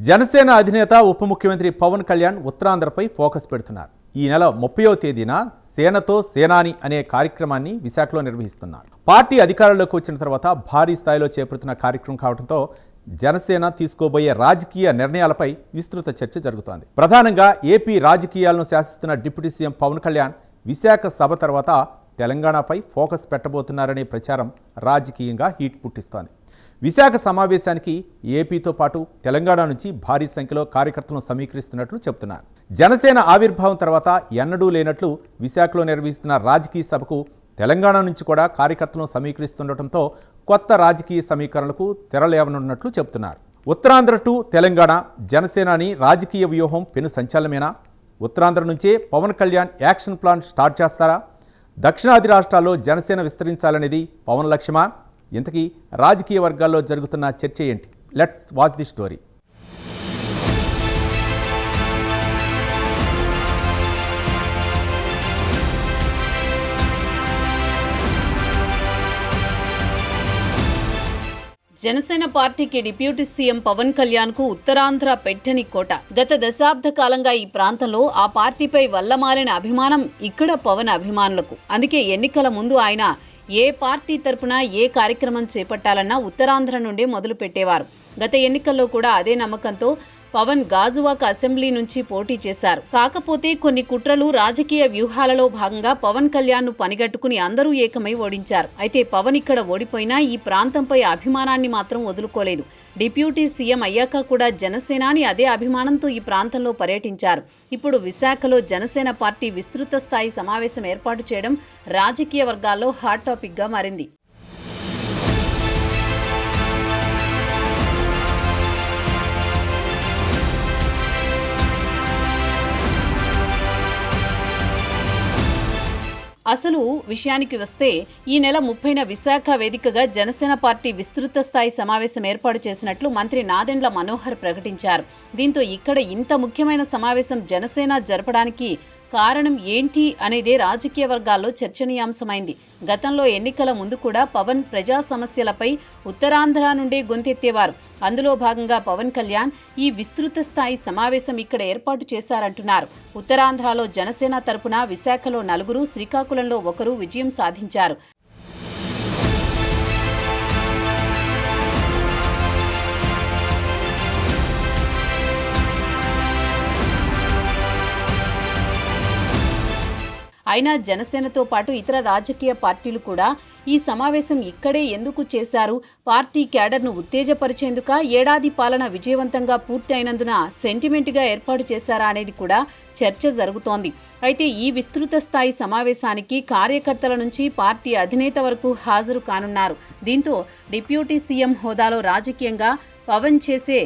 జనసేన అధినేత ఉప ముఖ్యమంత్రి పవన్ కళ్యాణ్ ఉత్తరాంధ్రపై ఫోకస్ పెడుతున్నారు. ఈ నెల 30వ తేదీన సేనతో సేనాని అనే కార్యక్రమాన్ని విశాఖలో నిర్వహిస్తున్నారు. పార్టీ అధికారంలోకి వచ్చిన తర్వాత భారీ స్థాయిలో చేపడుతున్న కార్యక్రమం కావడంతో జనసేన తీసుకోబోయే రాజకీయ నిర్ణయాలపై విస్తృత చర్చ జరుగుతోంది. ప్రధానంగా ఏపీ రాజకీయాలను శాసిస్తున్న డిప్యూటీ సీఎం పవన్ కళ్యాణ్ విశాఖ సభ తర్వాత తెలంగాణపై ఫోకస్ పెట్టబోతున్నారనే ప్రచారం రాజకీయంగా హీట్ పుట్టిస్తోంది. విశాఖ సమావేశానికి ఏపీతో పాటు తెలంగాణ నుంచి భారీ సంఖ్యలో కార్యకర్తలను సమీకరిస్తున్నట్లు చెబుతున్నారు. జనసేన ఆవిర్భావం తర్వాత ఎన్నడూ లేనట్లు విశాఖలో నిర్వహిస్తున్న రాజకీయ సభకు తెలంగాణ నుంచి కూడా కార్యకర్తలను సమీకరిస్తుండటంతో కొత్త రాజకీయ సమీకరణలకు తెరలేవనున్నట్లు చెబుతున్నారు. ఉత్తరాంధ్ర టు తెలంగాణ జనసేనాని రాజకీయ వ్యూహం పెను సంచలనమేనా? ఉత్తరాంధ్ర నుంచే Pawan Kalyan action plan start చేస్తారా? దక్షిణాది రాష్ట్రాల్లో జనసేన విస్తరించాలనేది పవన్ లక్ష్యమా? ఇంతకీ రాజకీయ వర్గాల్లో జరుగుతున్న చర్చ ఏంటి? Let's watch the story. Janasena పార్టీకి డిప్యూటీ సీఎం పవన్ కళ్యాణ్ కు ఉత్తరాంధ్ర పెట్టని కోట. గత దశాబ్ద కాలంగా ఈ ప్రాంతంలో ఆ పార్టీపై వల్లమాలిన అభిమానం ఇక్కడ పవన్ అభిమానులకు. అందుకే ఎన్నికల ముందు ఆయన ఏ పార్టీ తరపున ఏ కార్యక్రమం చేపట్టాలన్నా ఉత్తరాంధ్ర నుండే మొదలు పెట్టేవారు. గత ఎన్నికల్లో కూడా అదే నమ్మకంతో పవన్ గాజువాక అసెంబ్లీ నుంచి పోటీ చేశారు. కాకపోతే కొన్ని కుట్రలు, రాజకీయ వ్యూహాలలో భాగంగా పవన్ కళ్యాణ్ ను పనిగట్టుకుని అందరూ ఏకమై ఓడించారు. అయితే పవన్ ఇక్కడ ఓడిపోయినా ఈ ప్రాంతంపై అభిమానాన్ని మాత్రం వదులుకోలేదు. డిప్యూటీ సీఎం అయ్యాక కూడా జనసేనాని అదే అభిమానంతో ఈ ప్రాంతంలో పర్యటించారు. ఇప్పుడు విశాఖలో జనసేన పార్టీ విస్తృత స్థాయి సమావేశం ఏర్పాటు చేయడం రాజకీయ వర్గాల్లో హాట్ టాపిక్ గా మారింది. అసలు విషయానికి వస్తే ఈ నెల 30న విశాఖ వేదికగా జనసేన పార్టీ విస్తృత స్థాయి సమావేశం ఏర్పాటు చేసినట్లు మంత్రి నాదెండ్ల మనోహర్ ప్రకటించారు. దీంతో ఇక్కడ ఇంత ముఖ్యమైన సమావేశం జనసేన జరపడానికి కారణం ఏంటి అనేదే రాజకీయ వర్గాల్లో చర్చనీయాంశమైంది. గతంలో ఎన్నికల ముందు కూడా పవన్ ప్రజా సమస్యలపై ఉత్తరాంధ్ర నుండే గొంతెత్తేవారు. అందులో భాగంగా పవన్ కళ్యాణ్ ఈ విస్తృత స్థాయి సమావేశం ఇక్కడ ఏర్పాటు చేశారంటున్నారు. ఉత్తరాంధ్రలో జనసేన తరపున విశాఖలో 4, శ్రీకాకుళంలో 1 విజయం సాధించారు. అయినా జనసేనతో పాటు ఇతర రాజకీయ పార్టీలు కూడా ఈ సమావేశం ఇక్కడే ఎందుకు చేశారు? పార్టీ క్యాడర్ను ఉత్తేజపరిచేందుక, ఏడాది పాలన విజయవంతంగా పూర్తి అయినందున సెంటిమెంట్గా ఏర్పాటు చేశారా అనేది కూడా చర్చ జరుగుతోంది. అయితే ఈ విస్తృత స్థాయి సమావేశానికి కార్యకర్తల నుంచి పార్టీ అధినేత వరకు హాజరు కానున్నారు. దీంతో డిప్యూటీ సీఎం హోదాలో రాజకీయంగా పవన్ చేసే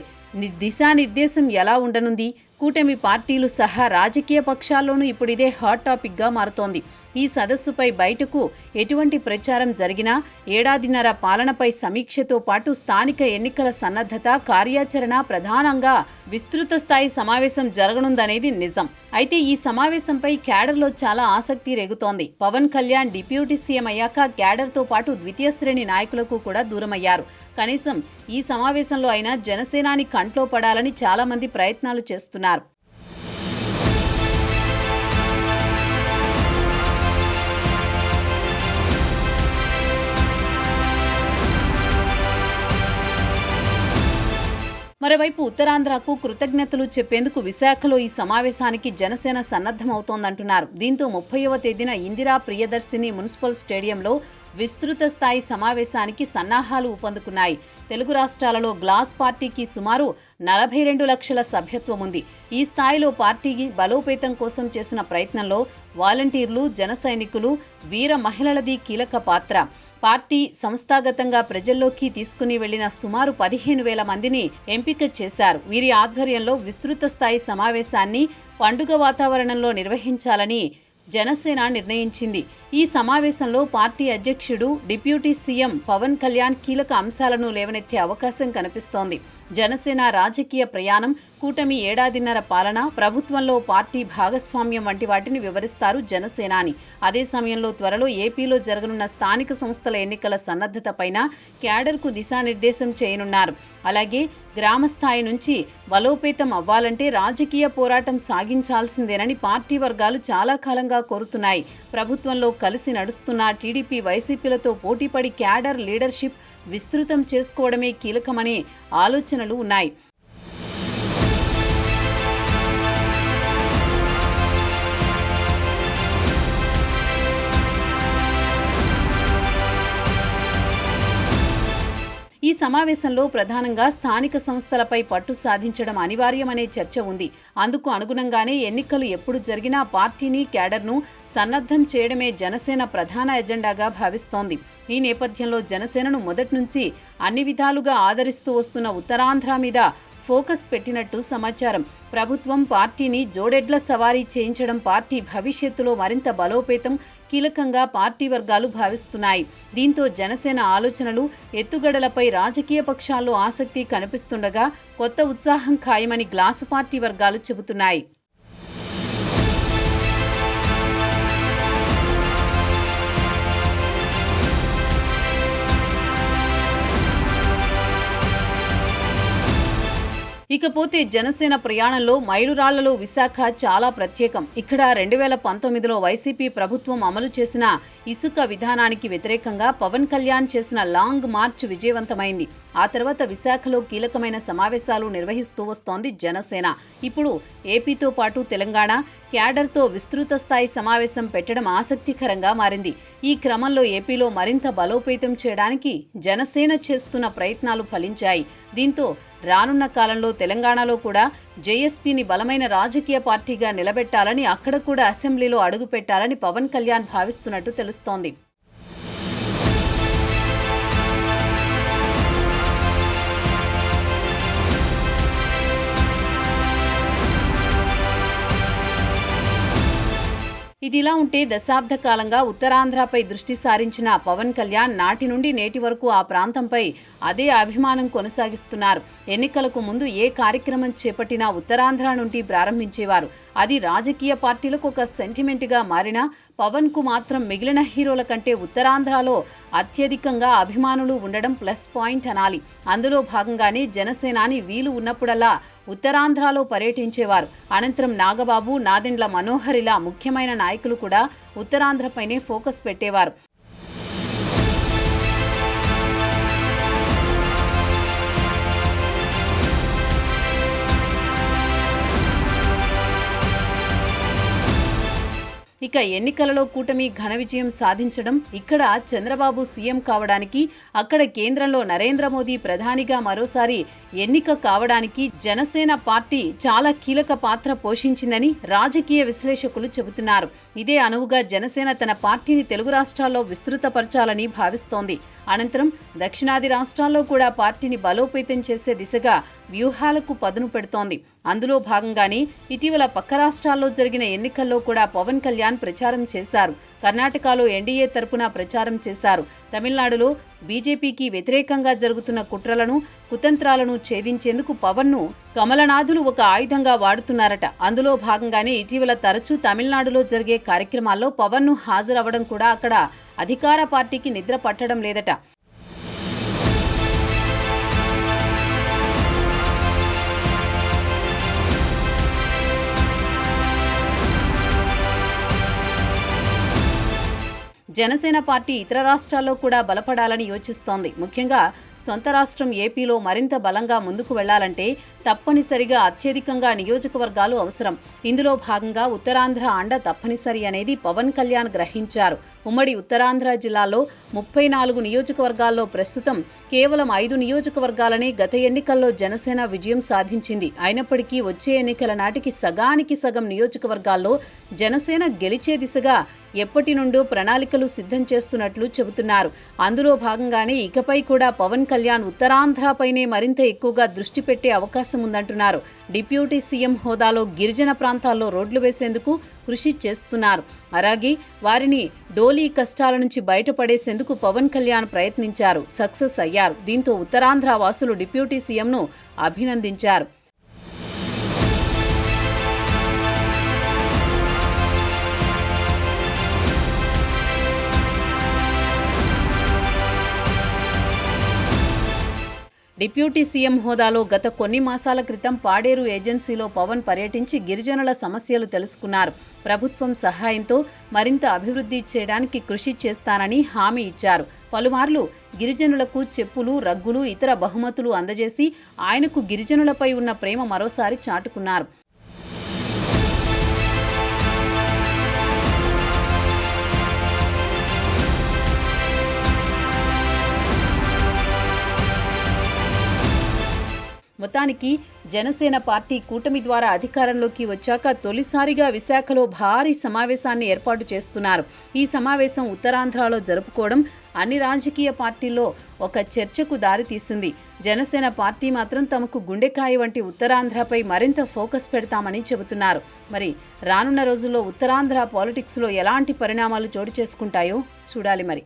దిశానిర్దేశం ఎలా ఉండనుంది? కూటమి పార్టీలు సహా రాజకీయ పక్షాల్లోనూ ఇప్పుడు ఇదే హాట్ టాపిక్గా మారుతోంది. ఈ సదస్సుపై బయటకు ఎటువంటి ప్రచారం జరిగినా ఏడాదిన్నర పాలనపై సమీక్షతో పాటు స్థానిక ఎన్నికల సన్నద్ధత, కార్యాచరణ ప్రధానంగా విస్తృత స్థాయి సమావేశం జరగనుందనేది నిజం. అయితే ఈ సమావేశంపై క్యాడర్లో చాలా ఆసక్తి రేగుతోంది. పవన్ కళ్యాణ్ డిప్యూటీ సీఎం అయ్యాక క్యాడర్తో పాటు ద్వితీయ శ్రేణి నాయకులకు కూడా దూరమయ్యారు. కనీసం ఈ సమావేశంలో అయినా జనసేనాని కంట్లో పడాలని చాలా మంది ప్రయత్నాలు చేస్తున్నారు. మరోవైపు ఉత్తరాంధ్రకు కృతజ్ఞతలు చెప్పేందుకు విశాఖలో ఈ సమావేశానికి జనసేన సన్నద్ధమవుతోందంటున్నారు. దీంతో 30వ తేదీన ఇందిరా ప్రియదర్శిని మున్సిపల్ స్టేడియంలో విస్తృత స్థాయి సమావేశానికి సన్నాహాలు ఊపందుకున్నాయి. తెలుగు రాష్ట్రాలలో గ్లాస్ పార్టీకి సుమారు 42 లక్షల సభ్యత్వం ఉంది. ఈ స్థాయిలో పార్టీకి బలోపేతం కోసం చేసిన ప్రయత్నంలో వాలంటీర్లు, జన సైనికులు, వీర మహిళలది కీలక పాత్ర. పార్టీ సంస్థాగతంగా ప్రజల్లోకి తీసుకుని వెళ్లిన సుమారు 15,000 మందిని ఎంపిక చేశారు. వీరి ఆధ్వర్యంలో విస్తృత స్థాయి సమావేశాన్ని పండుగ వాతావరణంలో నిర్వహించాలని జనసేన నిర్ణయించింది. ఈ సమావేశంలో పార్టీ అధ్యక్షుడు, డిప్యూటీ సీఎం పవన్ కళ్యాణ్ కీలక అంశాలను లేవనెత్తే అవకాశం కనిపిస్తోంది. జనసేన రాజకీయ ప్రయాణం, కూటమి ఏడాదిన్నర పాలన, ప్రభుత్వంలో పార్టీ భాగస్వామ్యం వంటి వాటిని వివరిస్తారు జనసేనాని. అదే సమయంలో త్వరలో ఏపీలో జరగనున్న స్థానిక సంస్థల ఎన్నికల సన్నద్ధతపైన క్యాడర్కు దిశానిర్దేశం చేయనున్నారు. అలాగే గ్రామ స్థాయి నుంచి బలోపేతం అవ్వాలంటే రాజకీయ పోరాటం సాగించాల్సిందేనని పార్టీ వర్గాలు చాలా కాలంగా కోరుతున్నాయి. ప్రభుత్వంలో కలిసి నడుస్తున్న టీడీపీ, వైసీపీలతో పోటీపడి క్యాడర్ లీడర్షిప్ విస్తృతం చేసుకోవడమే కీలకమనే ఆలోచనలు ఉన్నాయి. ఈ సమావేశంలో ప్రధానంగా స్థానిక సంస్థలపై పట్టు సాధించడం అనివార్యమనే చర్చ ఉంది. అందుకు అనుగుణంగానే ఎన్నికలు ఎప్పుడు జరిగినా పార్టీని, క్యాడర్ను సన్నద్ధం చేయడమే జనసేన ప్రధాన ఎజెండాగా భావిస్తోంది. ఈ నేపథ్యంలో జనసేనను మొదటి నుంచి అన్ని విధాలుగా ఆదరిస్తూ వస్తున్న ఉత్తరాంధ్ర మీద ఫోకస్ పెట్టినట్టు సమాచారం. ప్రభుత్వం పార్టీని జోడెడ్ల సవారీ చేయించడం పార్టీ భవిష్యత్తులో మరింత బలోపేతం కీలకంగా పార్టీ వర్గాలు భావిస్తున్నాయి. దీంతో జనసేన ఆలోచనలు, ఎత్తుగడలపై రాజకీయ పక్షాల్లో ఆసక్తి కనిపిస్తుండగా కొత్త ఉత్సాహం ఖాయమని గ్లాసు పార్టీ వర్గాలు చెబుతున్నాయి. ఇకపోతే జనసేన ప్రయాణంలో మైలురాళ్లలో విశాఖ చాలా ప్రత్యేకం. ఇక్కడ 2019లో వైసీపీ ప్రభుత్వం అమలు చేసిన ఇసుక విధానానికి వ్యతిరేకంగా పవన్ కళ్యాణ్ చేసిన లాంగ్ మార్చ్ విజయవంతమైంది. ఆ తర్వాత విశాఖలో కీలకమైన సమావేశాలు నిర్వహిస్తూ వస్తోంది జనసేన. ఇప్పుడు ఏపీతో పాటు తెలంగాణ క్యాడర్తో విస్తృత స్థాయి సమావేశం పెట్టడం ఆసక్తికరంగా మారింది. ఈ క్రమంలో ఏపీలో మరింత బలోపేతం చేయడానికి జనసేన చేస్తున్న ప్రయత్నాలు ఫలించాయి. దీంతో రానున్న కాలంలో తెలంగాణలో కూడా జేఎస్పీని బలమైన రాజకీయ పార్టీగా నిలబెట్టాలని, అక్కడ కూడా అసెంబ్లీలో అడుగుపెట్టాలని పవన్ కళ్యాణ్ భావిస్తున్నట్టు తెలుస్తోంది. ఇదిలా ఉంటే దశాబ్ద కాలంగా ఉత్తరాంధ్రపై దృష్టి సారించిన పవన్ కళ్యాణ్ నాటి నుండి నేటి వరకు ఆ ప్రాంతంపై అదే అభిమానం కొనసాగిస్తున్నారు. ఎన్నికలకు ముందు ఏ కార్యక్రమం చేపట్టినా ఉత్తరాంధ్ర నుండి ప్రారంభించేవారు. అది రాజకీయ పార్టీలకు ఒక సెంటిమెంట్గా మారినా పవన్ కు మాత్రం మిగిలిన హీరోల కంటే ఉత్తరాంధ్రలో అత్యధికంగా అభిమానులు ఉండడం ప్లస్ పాయింట్ అనాలి. అందులో భాగంగానే జనసేనాని వీలు ఉన్నప్పుడల్లా ఉత్తరాంధ్రలో పర్యటించేవారు. అనంతరం నాగబాబు, నాదెండ్ల మనోహర్ ఇలా ముఖ్యమైన నాయకులు కూడా ఉత్తరాంధ్రపైనే ఫోకస్ పెట్టేవారు. ఇక ఎన్నికలలో కూటమి ఘన విజయం సాధించడం, ఇక్కడ చంద్రబాబు సీఎం కావడానికి, అక్కడ కేంద్రంలో నరేంద్ర మోదీ ప్రధానిగా మరోసారి ఎన్నిక కావడానికి జనసేన పార్టీ చాలా కీలక పాత్ర పోషించిందని రాజకీయ విశ్లేషకులు చెబుతున్నారు. ఇదే అనువుగా జనసేన తన పార్టీని తెలుగు రాష్ట్రాల్లో విస్తృతపరచాలని భావిస్తోంది. అనంతరం దక్షిణాది రాష్ట్రాల్లో కూడా పార్టీని బలోపేతం చేసే దిశగా వ్యూహాలకు పదును పెడుతోంది. అందులో భాగంగానే ఇటీవల పక్క రాష్ట్రాల్లో జరిగిన ఎన్నికల్లో కూడా పవన్ కళ్యాణ్ ప్రచారం చేశారు. కర్ణాటకలో ఎన్డీఏ తరపున ప్రచారం చేశారు. తమిళనాడులో బీజేపీకి వ్యతిరేకంగా జరుగుతున్న కుట్రలను, కుతంత్రాలను ఛేదించేందుకు పవన్ను కమలనాథులు ఒక ఆయుధంగా వాడుతున్నారట. అందులో భాగంగానే ఇటీవల తరచూ తమిళనాడులో జరిగే కార్యక్రమాల్లో పవన్ను హాజరవ్వడం కూడా అక్కడ అధికార పార్టీకి నిద్ర పట్టడం లేదట. జనసేన పార్టీ ఇతర రాష్ట్రాల్లో కూడా బలపడాలని యోచిస్తోంది. ముఖ్యంగా సొంత రాష్ట్రం ఏపీలో మరింత బలంగా ముందుకు వెళ్లాలంటే తప్పనిసరిగా అత్యధికంగా నియోజకవర్గాలు అవసరం. ఇందులో భాగంగా ఉత్తరాంధ్ర అండ తప్పనిసరి అనేది పవన్ కళ్యాణ్ గ్రహించారు. ఉమ్మడి ఉత్తరాంధ్ర జిల్లాలో 34 నియోజకవర్గాల్లో ప్రస్తుతం కేవలం 5 నియోజకవర్గాలనే గత ఎన్నికల్లో జనసేన విజయం సాధించింది. అయినప్పటికీ వచ్చే ఎన్నికల నాటికి సగానికి సగం నియోజకవర్గాల్లో జనసేన గెలిచే దిశగా ఎప్పటి నుండో ప్రణాళికలు సిద్ధం చేస్తున్నట్లు చెబుతున్నారు. అందులో భాగంగానే ఇకపై కూడా పవన్ కళ్యాణ్ ఉత్తరాంధ్రపైనే మరింత ఎక్కువగా దృష్టి పెట్టే అవకాశం ఉందంటున్నారు. డిప్యూటీ సీఎం హోదాలో గిరిజన ప్రాంతాల్లో రోడ్లు వేసేందుకు కృషి చేస్తున్నారు. అలాగే వారిని డోలీ కష్టాల నుంచి బయటపడేసేందుకు పవన్ కళ్యాణ్ ప్రయత్నించారు, సక్సెస్ అయ్యారు. దీంతో ఉత్తరాంధ్ర వాసులు డిప్యూటీ సీఎంను అభినందించారు. డిప్యూటీ సీఎం హోదాలో గత కొన్ని మాసాల క్రితం పాడేరు ఏజెన్సీలో పవన్ పర్యటించి గిరిజనుల సమస్యలు తెలుసుకున్నారు. ప్రభుత్వం సహాయంతో మరింత అభివృద్ధి చేయడానికి కృషి చేస్తానని హామీ ఇచ్చారు. పలుమార్లు గిరిజనులకు చెప్పులు, రగ్గులు, ఇతర బహుమతులు అందజేసి ఆయనకు గిరిజనులపై ఉన్న ప్రేమ మరోసారి చాటుకున్నారు. మొత్తానికి జనసేన పార్టీ కూటమి ద్వారా అధికారంలోకి వచ్చాక తొలిసారిగా విశాఖలో భారీ సమావేశాన్ని ఏర్పాటు చేస్తున్నారు. ఈ సమావేశం ఉత్తరాంధ్రలో జరుపుకోవడం అన్ని రాజకీయ పార్టీల్లో ఒక చర్చకు దారితీసింది. జనసేన పార్టీ మాత్రం తమకు గుండెకాయ వంటి ఉత్తరాంధ్రపై మరింత ఫోకస్ పెడతామని చెబుతున్నారు. మరి రానున్న రోజుల్లో ఉత్తరాంధ్ర పాలిటిక్స్లో ఎలాంటి పరిణామాలు చోటు చేసుకుంటాయో చూడాలి మరి.